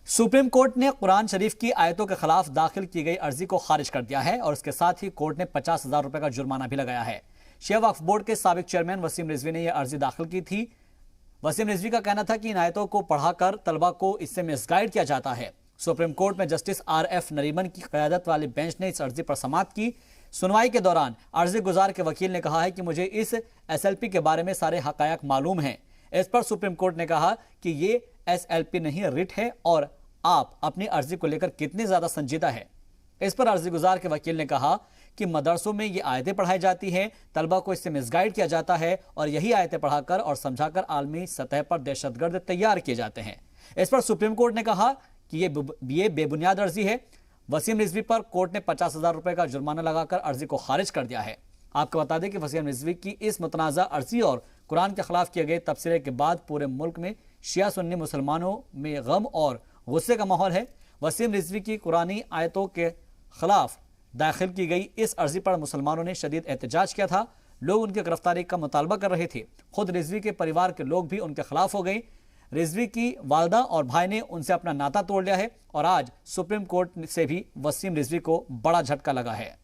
Supreme court ने कुरान शरीफ की आयतों के खिलाफ दाखिल की गई अर्जी को खारिज कर दिया है और इसके साथ ही कोर्ट ने 50,000 रुपए का जुर्माना भी लगाया है। शिया वक्फ बोर्ड के साबिक चेयरमैन वसीम रिजवी ने यह अर्जी दाखिल की थी। वसीम रिजवी का कहना था कि इन आयतों को पढ़ाकर तलबा को इससे मिसगाइड किया जाता है। सुप्रीम कोर्ट में जस्टिस RF नरीमन की क़यादत वाली बेंच ने इस अर्जी पर समाअत की। सुनवाई के दौरान अर्जी गुजार के वकील ने कहा है कि मुझे इस SLP के बारे में सारे हकायक मालूम हैं। इस पर सुप्रीम कोर्ट ने कहा कि ये SLP नहीं रिट है और आप अपनी अर्जी को लेकर कितने ज्यादा संजीदा है। इस पर अर्जी गुजार के वकील ने कहा कि मदरसों में ये आयतें पढ़ाई जाती हैं, तलबा को इससे मिसगाइड किया जाता है और यही आयतें पढ़ाकर और समझाकर आलमी सतह पर दहशतगर्द तैयार किए जाते हैं। इस पर सुप्रीम कोर्ट ने कहा कि ये बेबुनियाद अर्जी है। वसीम रिजवी पर कोर्ट ने 50,000 रुपए का जुर्माना लगाकर अर्जी को खारिज कर दिया है। आपको बता दें कि वसीम रिजवी की इस मुतनाज़ा अर्जी और कुरान के खिलाफ किए गए तबसरे के बाद पूरे मुल्क में शिया सुन्नी मुसलमानों में गम और गुस्से का माहौल है। वसीम रिजवी की कुरानी आयतों के खिलाफ दाखिल की गई इस अर्जी पर मुसलमानों ने शदीद एहतजाज किया था। लोग उनकी गिरफ्तारी का मुतालबा कर रहे थे। खुद रिजवी के परिवार के लोग भी उनके खिलाफ हो गए। रिजवी की वालदा और भाई ने उनसे अपना नाता तोड़ लिया है और आज सुप्रीम कोर्ट से भी वसीम रिजवी को बड़ा झटका लगा है।